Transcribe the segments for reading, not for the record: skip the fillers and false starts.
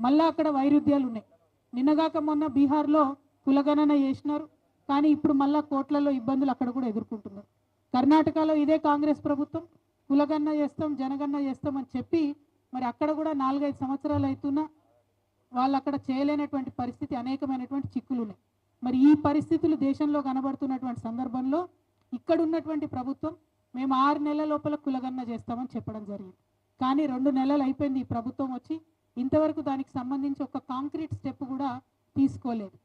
మళ్ళీ అక్కడ వైరుధ్యాలు ఉన్నాయి. నిన్నగాక మొన్న బీహార్లో కులగణన చేసినారు, కానీ ఇప్పుడు మళ్ళీ కోట్లలో ఇబ్బందులు అక్కడ కూడా ఎదుర్కొంటున్నారు. కర్ణాటకలో ఇదే కాంగ్రెస్ ప్రభుత్వం కులగణన చేస్తాం జనగణన చేస్తామని చెప్పి మరి అక్కడ కూడా 4-5 సంవత్సరాలు అవుతున్నా వాళ్ళు అక్కడ చేయలేనటువంటి పరిస్థితి, అనేకమైనటువంటి చిక్కులు ఉన్నాయి. మరి ఈ పరిస్థితులు దేశంలో కనబడుతున్నటువంటి సందర్భంలో ఇక్కడ ఉన్నటువంటి ప్రభుత్వం మేము 6 నెలల లోపల కులగణన చేస్తామని చెప్పడం జరిగింది. కానీ 2 నెలలు అయిపోయింది ఈ ప్రభుత్వం వచ్చి, ఇంతవరకు దానికి సంబంధించి ఒక కాంక్రీట్ స్టెప్ కూడా తీసుకోలేదు.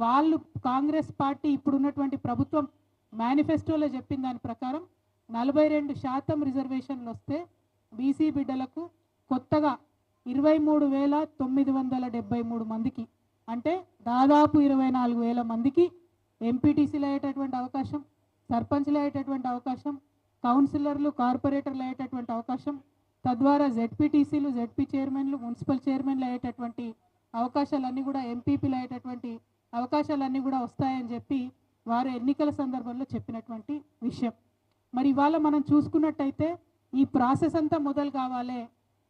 వాళ్ళు కాంగ్రెస్ పార్టీ ఇప్పుడున్నటువంటి ప్రభుత్వం మేనిఫెస్టోలో చెప్పిన దాని ప్రకారం 42% రిజర్వేషన్లు వస్తే బీసీ బిడ్డలకు కొత్తగా 23,973 మందికి, అంటే దాదాపు 24,000 మందికి ఎంపీటీసీలు అయ్యేటటువంటి అవకాశం, సర్పంచ్లు అయ్యేటటువంటి అవకాశం, కౌన్సిలర్లు కార్పొరేటర్లు అయ్యేటటువంటి అవకాశం, తద్వారా జెడ్పీటీసీలు జెడ్పీ చైర్మన్లు మున్సిపల్ చైర్మన్లు అయ్యేటటువంటి అవకాశాలన్నీ కూడా, ఎంపీపీలు అయ్యేటటువంటి అవకాశాలన్నీ కూడా వస్తాయని చెప్పి వారు ఎన్నికల సందర్భంలో చెప్పినటువంటి విషయం. మరి ఇవాళ మనం చూసుకున్నట్టయితే ఈ ప్రాసెస్ అంతా మొదలు కావాలి,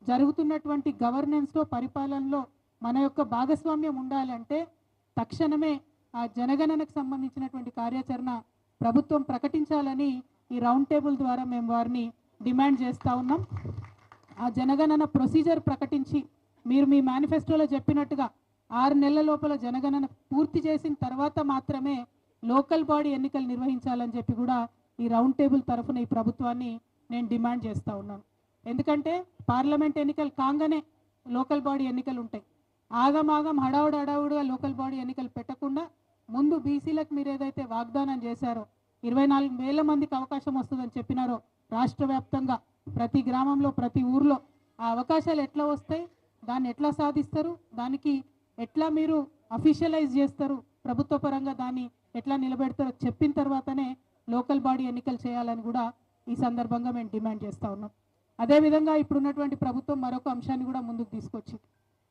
జరుగుతున్నటువంటి గవర్నెన్స్లో పరిపాలనలో మన యొక్క భాగస్వామ్యం ఉండాలంటే తక్షణమే ఆ జనగణనకు సంబంధించినటువంటి కార్యాచరణ ప్రభుత్వం ప్రకటించాలని ఈ రౌండ్ టేబుల్ ద్వారా మేము వారిని డిమాండ్ చేస్తూ ఉన్నాం. ఆ జనగణన ప్రొసీజర్ ప్రకటించి మీరు మీ మేనిఫెస్టోలో చెప్పినట్టుగా 6 నెలల లోపల జనగణన పూర్తి చేసిన తర్వాత మాత్రమే లోకల్ బాడీ ఎన్నికలు నిర్వహించాలని చెప్పి కూడా ఈ రౌండ్ టేబుల్ తరఫున ఈ ప్రభుత్వాన్ని నేను డిమాండ్ చేస్తూ ఉన్నాను. ఎందుకంటే పార్లమెంట్ ఎన్నికలు కాగానే లోకల్ బాడీ ఎన్నికలు ఉంటాయి. ఆగమాగం హడావుడిగా లోకల్ బాడీ ఎన్నికలు పెట్టకుండా ముందు బీసీలకు మీరు ఏదైతే వాగ్దానం చేశారో 24,000 మందికి అవకాశం వస్తుందని చెప్పినారో రాష్ట్ర వ్యాప్తంగా ప్రతి గ్రామంలో ప్రతి ఊర్లో ఆ అవకాశాలు ఎట్లా వస్తాయి, దాన్ని ఎట్లా సాధిస్తారు, దానికి ఎట్లా మీరు అఫీషియలైజ్ చేస్తారు, ప్రభుత్వ పరంగా దాన్ని ఎట్లా నిలబెడతారో చెప్పిన తర్వాతనే లోకల్ బాడీ ఎన్నికలు చేయాలని కూడా ఈ సందర్భంగా మేము డిమాండ్ చేస్తూ ఉన్నాం. అదేవిధంగా ఇప్పుడున్నటువంటి ప్రభుత్వం మరొక అంశాన్ని కూడా ముందుకు తీసుకొచ్చింది.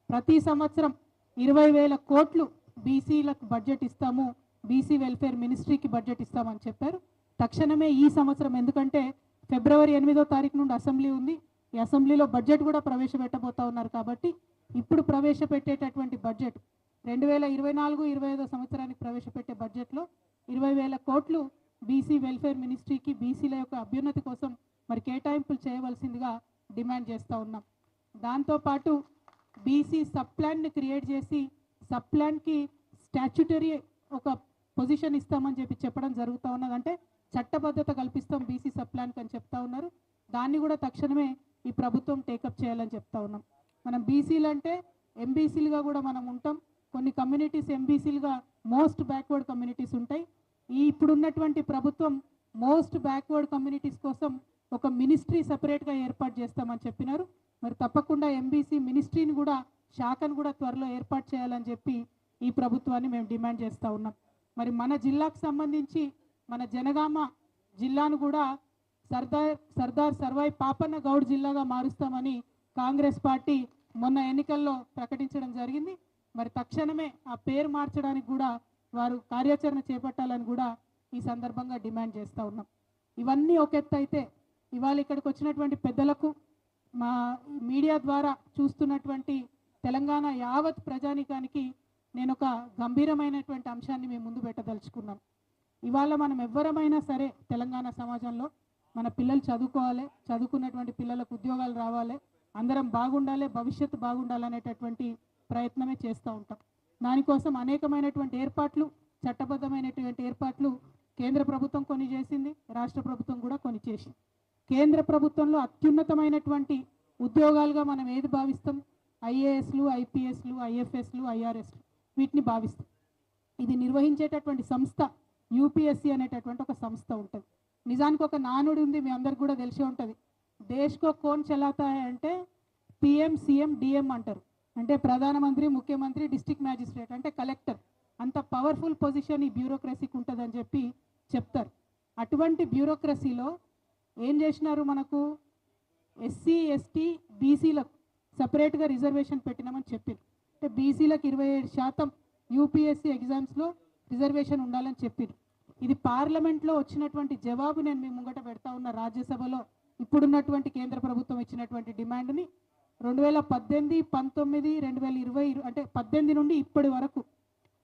ప్రతి సంవత్సరం 20,000 కోట్లు బీసీలకు బడ్జెట్ ఇస్తాము, బీసీ వెల్ఫేర్ మినిస్ట్రీకి బడ్జెట్ ఇస్తామని చెప్పారు. తక్షణమే ఈ సంవత్సరం, ఎందుకంటే ఫిబ్రవరి 8వ తారీఖు నుండి అసెంబ్లీ ఉంది, ఈ అసెంబ్లీలో బడ్జెట్ కూడా ప్రవేశపెట్టబోతా ఉన్నారు. కాబట్టి ఇప్పుడు ప్రవేశపెట్టేటటువంటి బడ్జెట్ 2024-25 సంవత్సరానికి ప్రవేశపెట్టే బడ్జెట్లో 20,000 కోట్లు బీసీ వెల్ఫేర్ మినిస్ట్రీకి బీసీల యొక్క అభ్యున్నతి కోసం మరి కేటాయింపులు చేయవలసిందిగా డిమాండ్ చేస్తూ ఉన్నాం. దాంతోపాటు బీసీ సబ్ ప్లాన్ని క్రియేట్ చేసి సబ్ ప్లాన్కి స్టాచ్యుటరీ ఒక పొజిషన్ ఇస్తామని చెప్పడం జరుగుతూ ఉన్నది. అంటే చట్టబద్ధత కల్పిస్తాం బీసీ సబ్ ప్లాన్కి అని చెప్తా ఉన్నారు. దాన్ని కూడా తక్షణమే ఈ ప్రభుత్వం టేకప్ చేయాలని చెప్తా ఉన్నాం. మనం బీసీలు అంటే ఎంబీసీలుగా కూడా మనం ఉంటాం. కొన్ని కమ్యూనిటీస్ ఎంబీసీలుగా మోస్ట్ బ్యాక్వర్డ్ కమ్యూనిటీస్ ఉంటాయి. ఈ ఇప్పుడున్నటువంటి ప్రభుత్వం మోస్ట్ బ్యాక్వర్డ్ కమ్యూనిటీస్ కోసం ఒక మినిస్ట్రీ సపరేట్గా ఏర్పాటు చేస్తామని చెప్పినారు. మరి తప్పకుండా ఎంబీసీ మినిస్ట్రీని కూడా, శాఖను కూడా త్వరలో ఏర్పాటు చేయాలని చెప్పి ఈ ప్రభుత్వాన్ని మేము డిమాండ్ చేస్తూ ఉన్నాం. మరి మన జిల్లాకు సంబంధించి మన జనగామ జిల్లాను కూడా సర్దార్ సర్వాయి పాపన్న గౌడ్ జిల్లాగా మారుస్తామని కాంగ్రెస్ పార్టీ మొన్న ఎన్నికల్లో ప్రకటించడం జరిగింది. మరి తక్షణమే ఆ పేరు మార్చడానికి కూడా వారు కార్యాచరణ చేపట్టాలని కూడా ఈ సందర్భంగా డిమాండ్ చేస్తూ ఉన్నాం. ఇవన్నీ ఒక ఎత్తు అయితే ఇవాళ ఇక్కడికి వచ్చినటువంటి పెద్దలకు, మా మీడియా ద్వారా చూస్తున్నటువంటి తెలంగాణ యావత్ ప్రజానికానికి నేను ఒక గంభీరమైనటువంటి అంశాన్ని మేము ముందు పెట్టదలుచుకున్నాను. ఇవాళ మనం ఎవ్వరమైనా సరే తెలంగాణ సమాజంలో మన పిల్లలు చదువుకోవాలి, చదువుకున్నటువంటి పిల్లలకు ఉద్యోగాలు రావాలి, అందరం బాగుండాలి, భవిష్యత్తు బాగుండాలనేటటువంటి ప్రయత్నమే చేస్తూ ఉంటాం. దానికోసం అనేకమైనటువంటి ఏర్పాట్లు, చట్టబద్ధమైనటువంటి ఏర్పాట్లు కేంద్ర ప్రభుత్వం కొన్ని చేసింది, రాష్ట్ర ప్రభుత్వం కూడా కొన్ని చేసింది. కేంద్ర ప్రభుత్వంలో అత్యున్నతమైనటువంటి ఉద్యోగాలుగా మనం ఏది భావిస్తాం? ఐఏఎస్లు, ఐపీఎస్లు, ఐఎఫ్ఎస్లు, ఐఆర్ఎస్లు, వీటిని భావిస్తాం. ఇది నిర్వహించేటటువంటి సంస్థ యూపీఎస్సీ అనేటటువంటి ఒక సంస్థ ఉంటుంది. నిజానికి ఒక నానుడి ఉంది, మీ అందరికి కూడా తెలిసే ఉంటుంది. దేశ్కో కోన్ చలాతా అంటే పిఎం, సిఎం, డిఎం అంటారు. అంటే ప్రధానమంత్రి, ముఖ్యమంత్రి, డిస్ట్రిక్ట్ మ్యాజిస్ట్రేట్ అంటే కలెక్టర్. అంత పవర్ఫుల్ పొజిషన్ ఈ బ్యూరోక్రసీకి ఉంటుందని చెప్పి చెప్తారు. అటువంటి బ్యూరోక్రసీలో ఏం చేసినారు? మనకు ఎస్సీ, ఎస్టీ, బీసీలకు సపరేట్గా రిజర్వేషన్ పెట్టినామని చెప్పారు. అంటే బీసీలకు 27% యూపీఎస్సీ ఎగ్జామ్స్లో రిజర్వేషన్ ఉండాలని చెప్పారు. ఇది పార్లమెంట్లో వచ్చినటువంటి జవాబు నేను మీ ముంగట పెడతా ఉన్న. రాజ్యసభలో ఇప్పుడున్నటువంటి కేంద్ర ప్రభుత్వం ఇచ్చినటువంటి డిమాండ్ని 2018, 19, 2020 అంటే 18 నుండి ఇప్పటి వరకు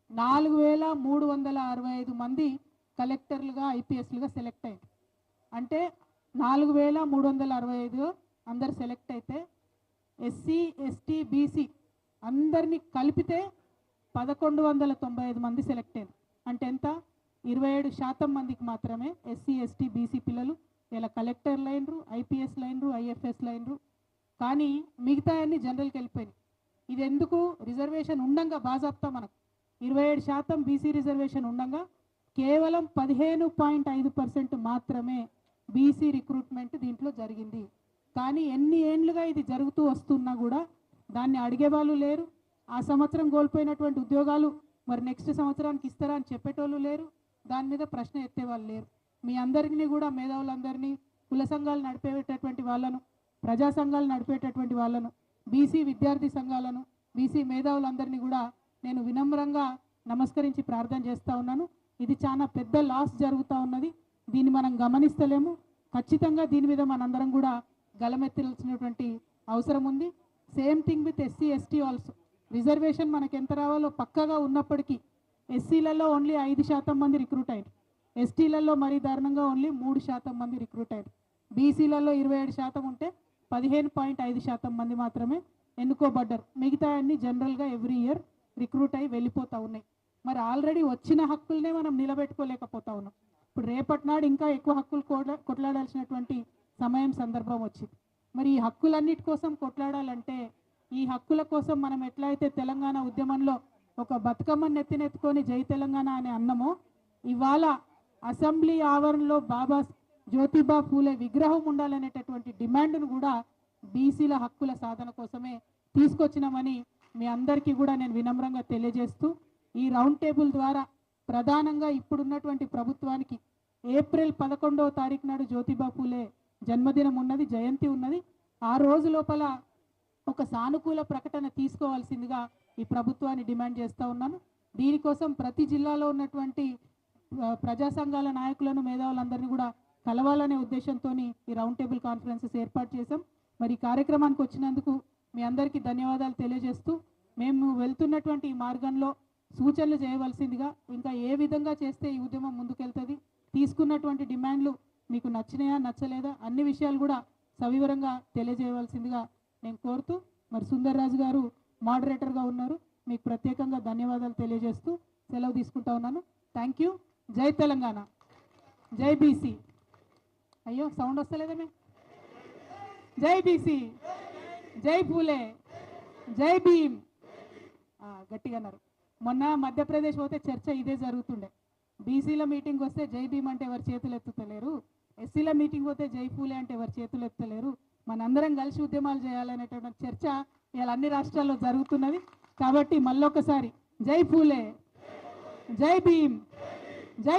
4365 మంది కలెక్టర్లుగా ఐపీఎస్లుగా సెలెక్ట్ అయ్యారు. అంటే 4365 అందరు సెలెక్ట్ అయితే ఎస్సీ ఎస్టీ బీసీ అందరినీ కలిపితే 1195 మంది సెలెక్ట్ అయ్యారు. అంటే ఎంత? 27% మందికి మాత్రమే ఎస్సీ ఎస్టీ బీసీ పిల్లలు ఇలా కలెక్టర్లు అయినరు, ఐపీఎస్లు అయినరు, ఐఎఫ్ఎస్లు అయినరు. కానీ మిగతా అన్ని జనరల్కి వెళ్ళిపోయినాయి. ఇది ఎందుకు? రిజర్వేషన్ ఉండంగా బాజాప్తా మనకు 27% బీసీ రిజర్వేషన్ ఉండంగా కేవలం 15.5% మాత్రమే బీసీ రిక్రూట్మెంట్ దీంట్లో జరిగింది. కానీ ఎన్ని ఏండ్లుగా ఇది జరుగుతూ వస్తున్నా కూడా దాన్ని అడిగే వాళ్ళు లేరు. ఆ సంవత్సరం కోల్పోయినటువంటి ఉద్యోగాలు మరి నెక్స్ట్ సంవత్సరానికి ఇస్తారా అని చెప్పేటోళ్ళు లేరు. దాని మీద ప్రశ్న ఎత్తేవాళ్ళు లేరు. మీ అందరినీ కూడా, మేధావులందరినీ, కుల సంఘాలు నడిపేటటువంటి వాళ్ళను, ప్రజా సంఘాలు నడిపేటటువంటి వాళ్ళను, బీసీ విద్యార్థి సంఘాలను, బీసీ మేధావులందరినీ కూడా నేను వినమ్రంగా నమస్కరించి ప్రార్థన చేస్తూ ఉన్నాను. ఇది చాలా పెద్ద లాస్ జరుగుతూ ఉన్నది. దీన్ని మనం గమనిస్తలేము. ఖచ్చితంగా దీని మీద మనందరం కూడా గలమెత్తాల్సినటువంటి అవసరం ఉంది. Same thing with SC ST also. Reservation మనకు ఎంత రావాలో పక్కగా ఉన్నప్పటికీ ఎస్సీలలో ఓన్లీ 5% మంది రిక్రూట్ అయ్యారు. ఎస్టీలలో మరీ దారుణంగా ఓన్లీ 3% మంది రిక్రూట్ అయ్యారు. బీసీలలో 27% ఉంటే 15.5% మంది మాత్రమే ఎన్నుకోబడ్డారు. మిగతా అన్ని జనరల్గా ఎవ్రీ ఇయర్ రిక్రూట్ అయ్యి వెళ్ళిపోతూ ఉన్నాయి. మరి ఆల్రెడీ వచ్చిన హక్కులనే మనం నిలబెట్టుకోలేకపోతా ఉన్నాం. ఇప్పుడు రేపటి నాడు ఇంకా ఎక్కువ హక్కులు కొట్లాడాల్సినటువంటి సమయం సందర్భం వచ్చింది. మరి ఈ హక్కులన్నిటి కోసం కొట్లాడాలంటే, ఈ హక్కుల కోసం మనం ఎట్లయితే తెలంగాణ ఉద్యమంలో ఒక బతుకమ్మను నెత్తినెత్తుకొని జై తెలంగాణ అని అన్నమో, ఇవాళ అసెంబ్లీ ఆవరణలో బాబా జ్యోతిబా ఫూలే విగ్రహం ఉండాలనేటటువంటి డిమాండ్ను కూడా బీసీల హక్కుల సాధన కోసమే తీసుకొచ్చినామని మీ అందరికీ కూడా నేను వినమ్రంగా తెలియజేస్తూ, ఈ రౌండ్ టేబుల్ ద్వారా ప్రధానంగా ఇప్పుడున్నటువంటి ప్రభుత్వానికి ఏప్రిల్ 11వ తారీఖు నాడు జ్యోతిబా ఫూలే జన్మదినం ఉన్నది, జయంతి ఉన్నది. ఆ రోజు లోపల ఒక సానుకూల ప్రకటన తీసుకోవాల్సిందిగా ఈ ప్రభుత్వాన్ని డిమాండ్ చేస్తూ ఉన్నాను. దీనికోసం ప్రతి జిల్లాలో ఉన్నటువంటి ప్రజా సంఘాల నాయకులను, మేధావులందరినీ కూడా కలవాలనే ఉద్దేశంతో ఈ రౌండ్ టేబుల్ కాన్ఫరెన్సెస్ ఏర్పాటు చేశాం. మరి ఈ కార్యక్రమానికి వచ్చినందుకు మీ అందరికీ ధన్యవాదాలు తెలియజేస్తూ, మేము వెళ్తున్నటువంటి ఈ మార్గంలో సూచనలు చేయవలసిందిగా, ఇంకా ఏ విధంగా చేస్తే ఈ ఉద్యమం ముందుకెళ్తుంది, తీసుకున్నటువంటి డిమాండ్లు మీకు నచ్చినాయా నచ్చలేదా అన్ని విషయాలు కూడా సవివరంగా తెలియజేయవలసిందిగా నేను కోరుతూ, మరి సుందర్ రాజు గారు మోడరేటర్గా ఉన్నారు, మీకు ప్రత్యేకంగా ధన్యవాదాలు తెలియజేస్తూ సెలవు తీసుకుంటా ఉన్నాను. Thank you. జై తెలంగాణ, జై బీసీ. అయ్యో సౌండ్ వస్తలేదమే. జై బీసీ, జై పూలే, జై భీమ్. గట్టిగా అన్నారు. మొన్న మధ్యప్రదేశ్ పోతే చర్చ ఇదే జరుగుతుండే. బీసీల మీటింగ్ వస్తే జై భీమ్ అంటే ఎవరు చేతులు ఎత్తుతలేరు, ఎస్సీల మీటింగ్ పోతే జై పూలే అంటే ఎవరు చేతులు ఎత్తలేరు, మనందరం కలిసి ఉద్యమాలు చేయాలనేటువంటి చర్చ ఇలా అన్ని రాష్ట్రాల్లో జరుగుతున్నది. కాబట్టి మళ్ళొకసారి జై పూలే, జై భీమ్, జై